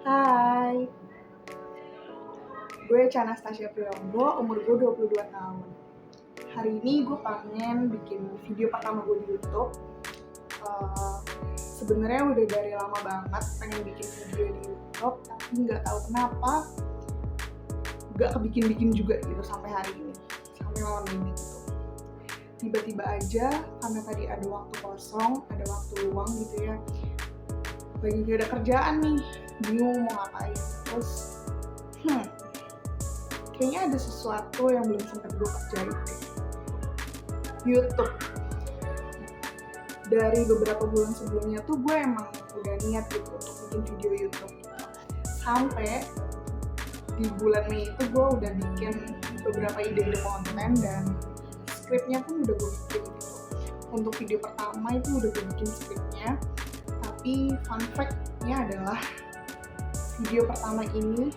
Hai, gue Chanastasia Priyombo, umur gue 22 tahun. Hari ini gue pengen bikin video pertama gue di YouTube. Sebenarnya udah dari lama banget pengen bikin video di YouTube, tapi nggak tahu kenapa nggak kebikin-bikin juga gitu sampai hari ini, sampai malam ini gitu. Tiba-tiba aja karena tadi ada waktu kosong, ada waktu luang gitu ya. Lagi gak ada kerjaan nih, bingung mau ngapain. Terus kayaknya ada sesuatu yang belum sempat gue kerjain deh. YouTube. Dari beberapa bulan sebelumnya tuh gue emang udah niat gitu untuk bikin video YouTube. Sampai di bulan Mei itu gue udah bikin beberapa ide konten dan skripnya pun udah gue bikin gitu. Untuk video pertama itu udah gue bikin skripnya. Tapi fun fact-nya adalah video pertama ini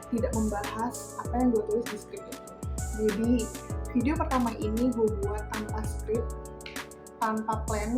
tidak membahas apa yang gue tulis di skrip itu. Jadi video pertama ini gue buat tanpa skrip, tanpa plan.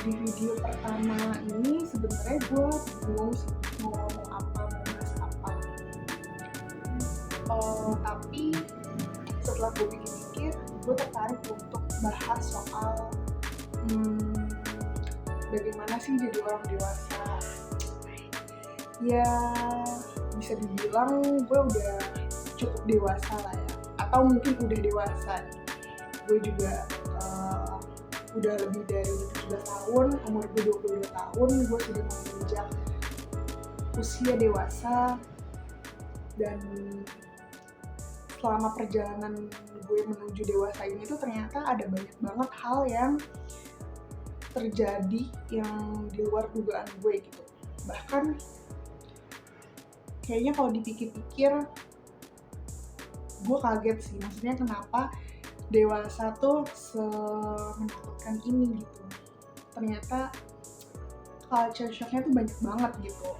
Di video pertama ini sebenarnya gue bingung sih mau ngomong apa, mau bahas apa. Tapi setelah gue pikir-pikir, gue tertarik untuk bahas soal bagaimana sih jadi orang dewasa. Ya bisa dibilang gue udah cukup dewasa lah ya, atau mungkin udah dewasa. Gue juga udah lebih dari 17 tahun, umur gue 22 tahun, gue sudah menginjak usia dewasa. Dan selama perjalanan gue menuju dewasa ini tuh ternyata ada banyak banget hal yang terjadi yang di luar dugaan gue gitu. Bahkan kayaknya kalau dipikir-pikir gue kaget sih, maksudnya kenapa dewasa tuh menakutkan ini gitu. Ternyata culture shocknya tuh banyak banget gitu.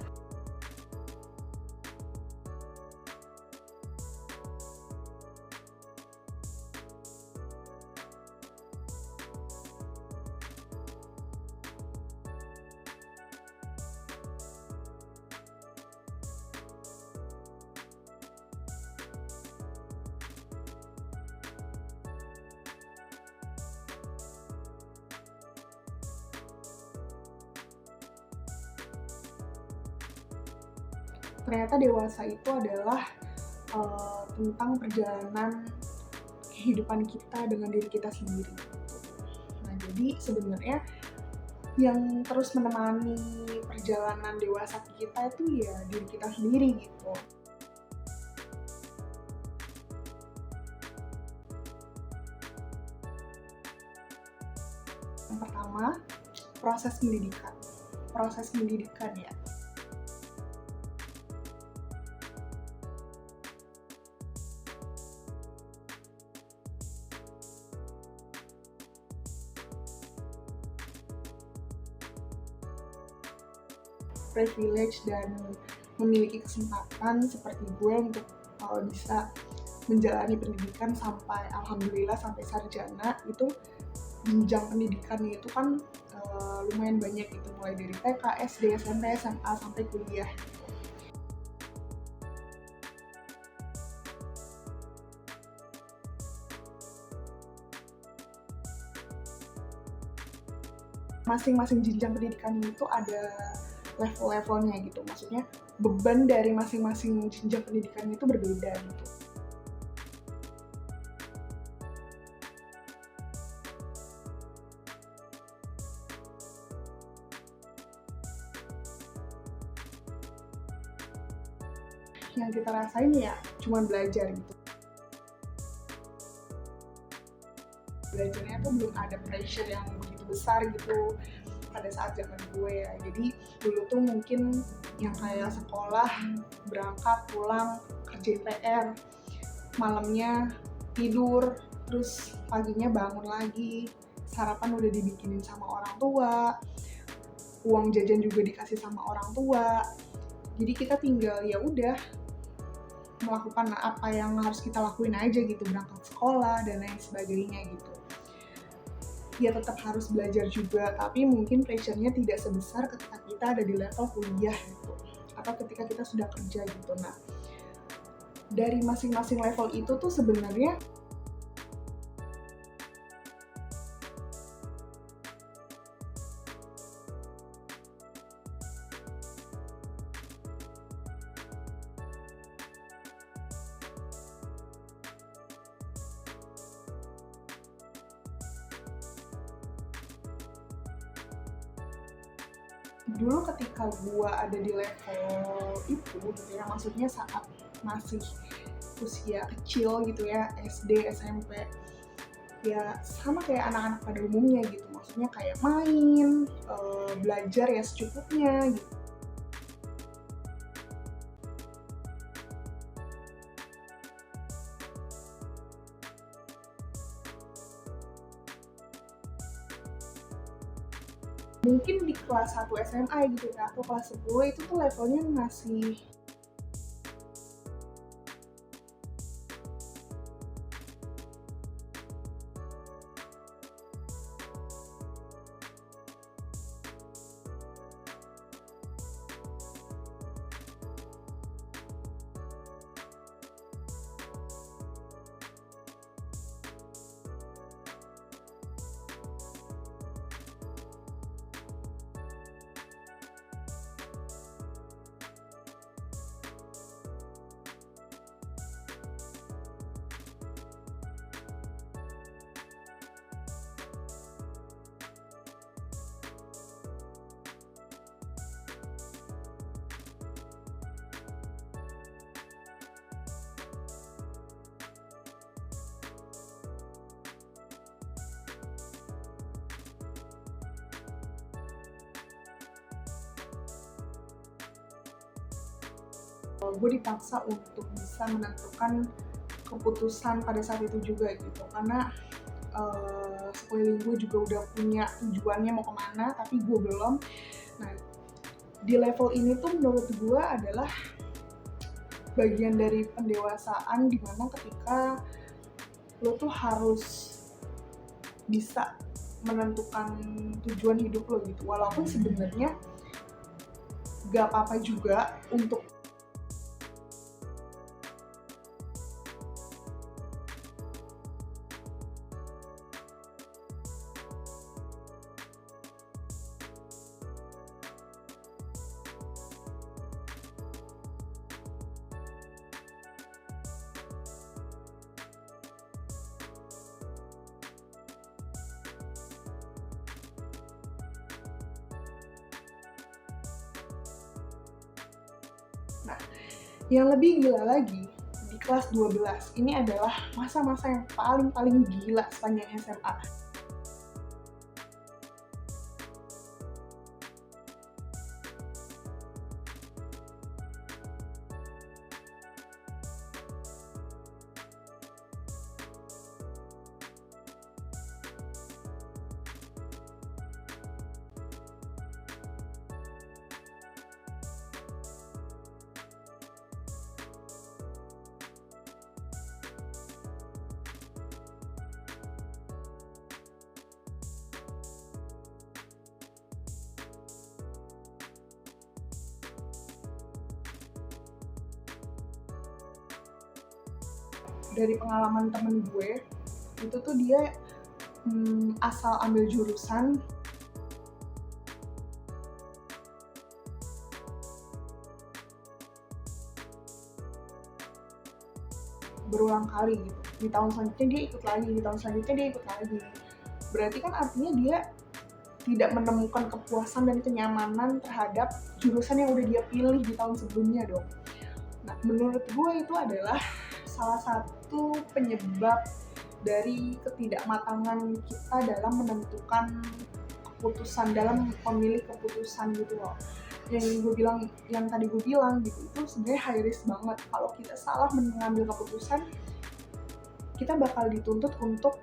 Ternyata dewasa itu adalah tentang perjalanan kehidupan kita dengan diri kita sendiri. Nah, jadi sebenarnya yang terus menemani perjalanan dewasa kita itu ya diri kita sendiri gitu. Yang pertama, proses pendidikan. Proses pendidikan ya. Privilege dan memiliki kesempatan seperti gue untuk bisa menjalani pendidikan sampai alhamdulillah sampai sarjana. Itu jenjang pendidikannya itu kan lumayan banyak gitu, mulai dari TK, SD, SMP, SMA sampai kuliah. Masing-masing jenjang pendidikan itu ada level-levelnya gitu, maksudnya beban dari masing-masing jenjang pendidikan itu berbeda gitu. Yang kita rasain ya cuman belajar gitu. Belajarnya tuh belum ada pressure yang begitu besar gitu, pada saat zaman gue ya. Jadi dulu tuh mungkin yang kayak sekolah, berangkat, pulang, kerjain PR, malamnya tidur, terus paginya bangun lagi, sarapan udah dibikinin sama orang tua, uang jajan juga dikasih sama orang tua. Jadi kita tinggal ya udah melakukan apa yang harus kita lakuin aja gitu, berangkat sekolah dan lain sebagainya gitu. Ya tetap harus belajar juga, tapi mungkin pressure-nya tidak sebesar ketika kita ada di level kuliah gitu, atau ketika kita sudah kerja gitu. Nah, dari masing-masing level itu tuh sebenarnya dulu ketika gue ada di level itu gitu ya, maksudnya saat masih usia kecil gitu ya, SD, SMP, ya sama kayak anak-anak pada umumnya gitu, maksudnya kayak main, belajar ya secukupnya gitu. Mungkin di kelas 1 SMA gitu ya, atau kelas 10 itu tuh levelnya masih gue dipaksa untuk bisa menentukan keputusan pada saat itu juga gitu, karena sekeliling gue juga udah punya tujuannya mau kemana, tapi gue belum. Nah, di level ini tuh menurut gue adalah bagian dari pendewasaan, dimana ketika lo tuh harus bisa menentukan tujuan hidup lo gitu, walaupun sebenarnya gak apa-apa juga untuk Nah, yang lebih gila lagi, di kelas 12, ini adalah masa-masa yang paling gila sepanjang SMA. Dari pengalaman temen gue, itu tuh dia asal ambil jurusan berulang kali gitu. Di tahun selanjutnya dia ikut lagi, di tahun selanjutnya dia ikut lagi. Berarti kan artinya dia tidak menemukan kepuasan dan kenyamanan terhadap jurusan yang udah dia pilih di tahun sebelumnya dong. Nah, menurut gue itu adalah salah satu penyebab dari ketidakmatangan kita dalam menentukan keputusan, dalam memilih keputusan gitu loh. Yang tadi gue bilang gitu, itu sebenarnya high risk banget. Kalau kita salah mengambil keputusan, kita bakal dituntut untuk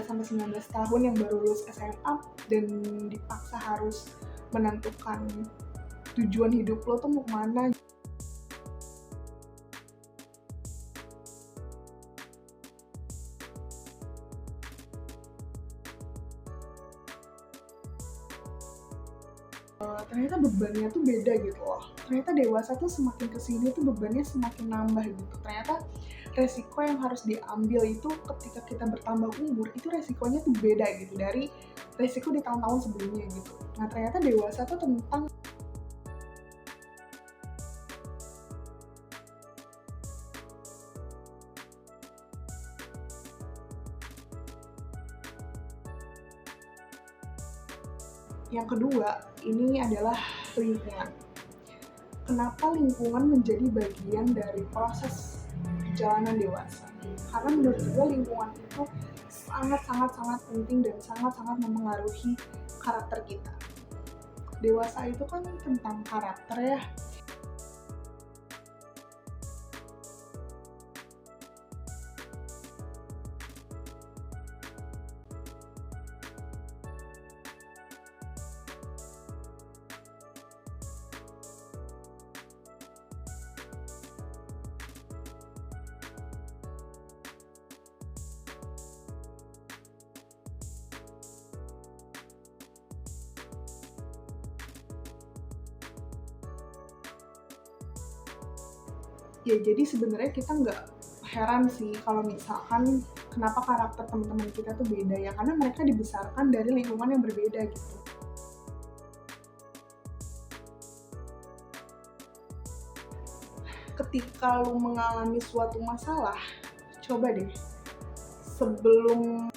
sampai 19 tahun yang baru lulus SMA dan dipaksa harus menentukan tujuan hidup lo tuh mau kemana. Ternyata bebannya tuh beda gitu loh. Ternyata dewasa tuh semakin kesini tuh bebannya semakin nambah gitu. Ternyata resiko yang harus diambil itu ketika kita bertambah umur, itu resikonya tuh beda gitu dari resiko di tahun-tahun sebelumnya gitu. Nah ternyata dewasa tuh tentang yang kedua, ini adalah lingkungan. Kenapa lingkungan menjadi bagian dari proses perjalanan dewasa? Karena menurut gue lingkungan itu sangat penting dan sangat mempengaruhi karakter kita. Dewasa itu kan tentang karakter ya. Ya jadi sebenarnya kita nggak heran sih kalau misalkan kenapa karakter teman-teman kita tuh beda ya, karena mereka dibesarkan dari lingkungan yang berbeda gitu. Ketika lu mengalami suatu masalah, coba deh sebelum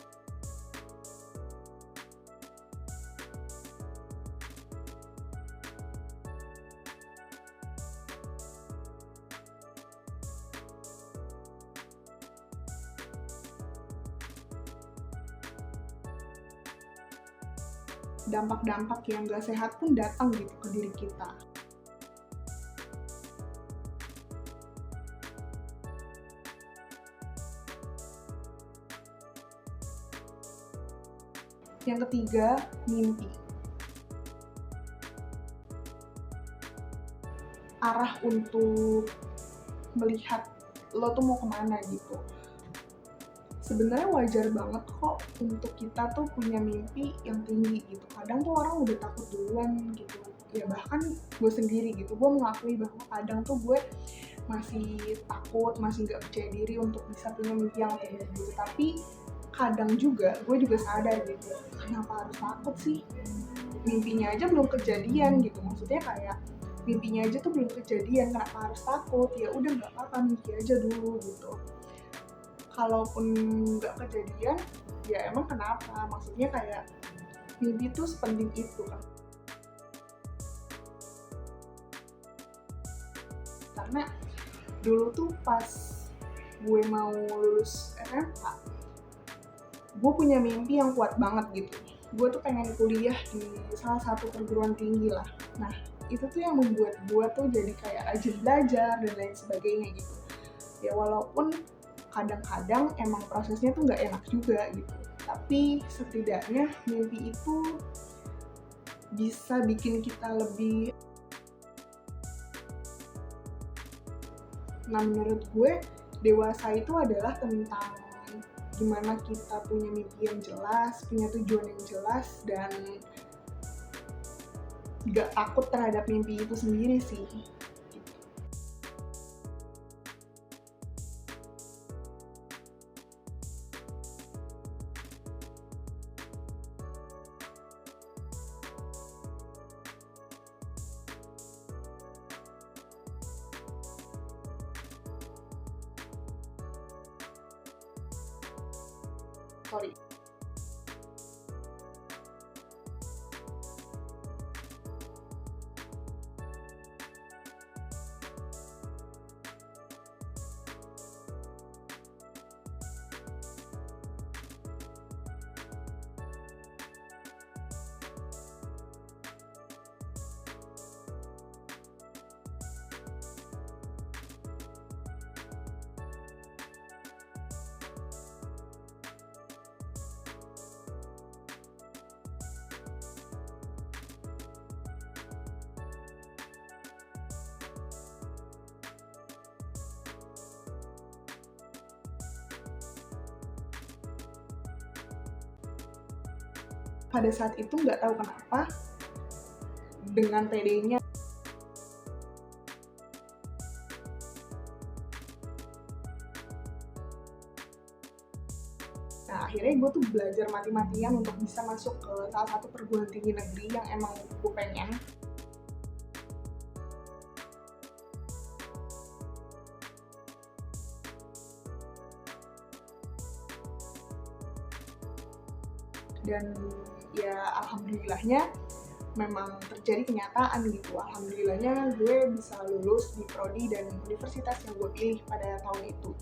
dampak-dampak yang gak sehat pun datang gitu ke diri kita. Yang ketiga, mimpi. Arah untuk melihat lo tuh mau kemana gitu. Sebenarnya wajar banget kok untuk kita tuh punya mimpi yang tinggi gitu. Kadang tuh orang udah takut duluan gitu. Ya bahkan gue sendiri gitu, gue mengakui bahwa kadang tuh gue masih takut, masih gak percaya diri untuk bisa punya mimpi yang tinggi gitu. Tapi kadang juga gue juga sadar gitu, kenapa harus takut sih? Mimpinya aja belum kejadian gitu. Maksudnya kayak mimpinya aja tuh belum kejadian, kenapa harus takut? Ya udah nggak apa-apa, mimpi aja dulu gitu. Kalaupun nggak kejadian, ya emang kenapa? Maksudnya kayak mimpi tuh sepenting itu kan. Karena dulu tuh pas gue mau lulus SMA, gue punya mimpi yang kuat banget gitu. Gue tuh pengen kuliah di salah satu perguruan tinggi lah. Nah, itu tuh yang membuat gue tuh jadi kayak rajin belajar dan lain sebagainya gitu. Ya walaupun kadang-kadang emang prosesnya tuh nggak enak juga gitu, tapi setidaknya mimpi itu bisa bikin kita lebih. Nah menurut gue dewasa itu adalah tentang gimana kita punya mimpi yang jelas, punya tujuan yang jelas, dan nggak takut terhadap mimpi itu sendiri sih. Sorry. pada saat itu nggak tahu kenapa dengan pedenya akhirnya gue tuh belajar mati-matian untuk bisa masuk ke salah satu perguruan tinggi negeri yang emang gue pengen. Dan ya alhamdulillahnya memang terjadi kenyataan gitu. Alhamdulillahnya gue bisa lulus di prodi dan universitas yang gue pilih pada tahun itu.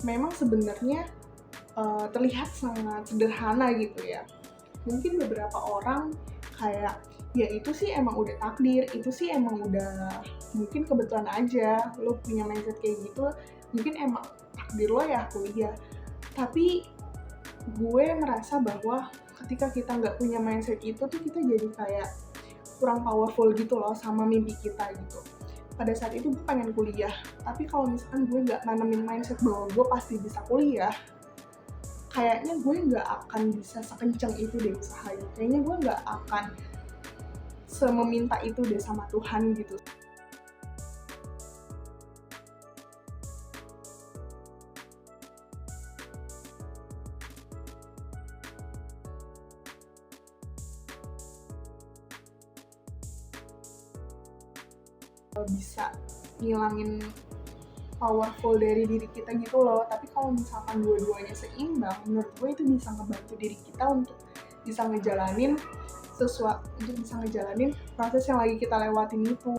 Memang sebenarnya terlihat sangat sederhana gitu ya. Mungkin beberapa orang kayak ya itu sih emang udah takdir, itu sih emang udah mungkin kebetulan aja lo punya mindset kayak gitu, mungkin emang takdir lo ya kuliah. Tapi gue ngerasa bahwa ketika kita nggak punya mindset itu tuh kita jadi kayak kurang powerful gitu loh sama mimpi kita gitu. Pada saat itu gue pengen kuliah, tapi kalau misalkan gue nggak nanemin mindset bahwa gue pasti bisa kuliah, kayaknya gue nggak akan bisa sekencang itu deh usahanya. Kayaknya gue nggak akan sememinta itu deh sama Tuhan gitu. Bisa ngilangin powerful dari diri kita gitu loh. Tapi kalau misalkan dua-duanya seimbang, menurut gue itu bisa ngebantu diri kita untuk bisa ngejalanin proses yang lagi kita lewatin itu.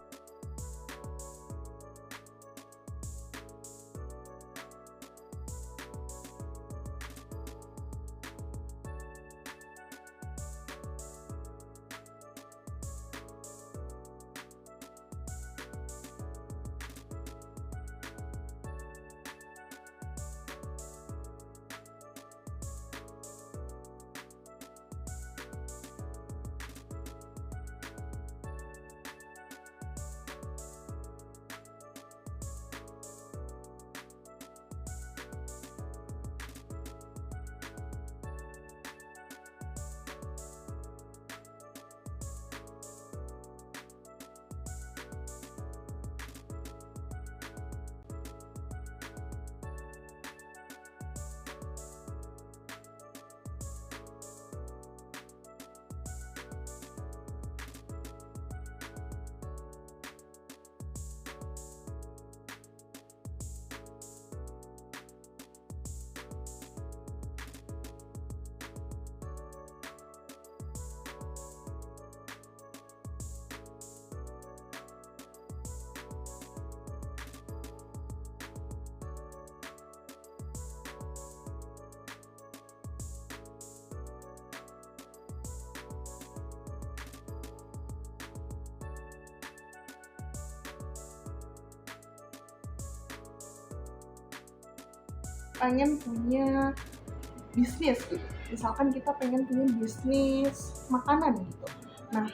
Pengen punya bisnis gitu. Misalkan kita pengen punya bisnis makanan gitu. Nah,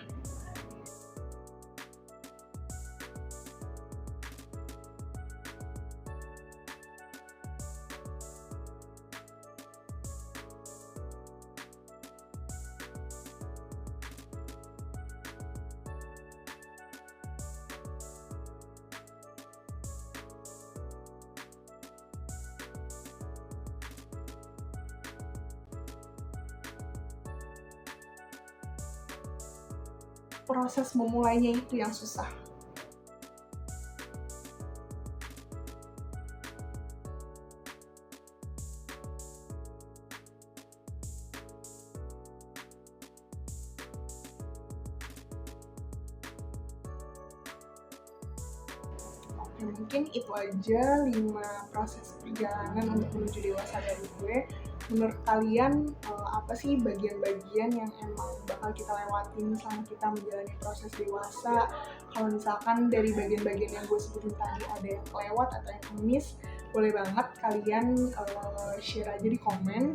proses memulainya itu yang susah. Oke, mungkin itu aja 5 proses perjalanan untuk menuju dewasa dari gue. Menurut kalian apa sih bagian-bagian yang emang bakal kita lewatin selama kita menjalani proses dewasa? Kalau misalkan dari bagian-bagian yang gue sebutin tadi ada yang kelewat atau yang miss, boleh banget kalian share aja di komen.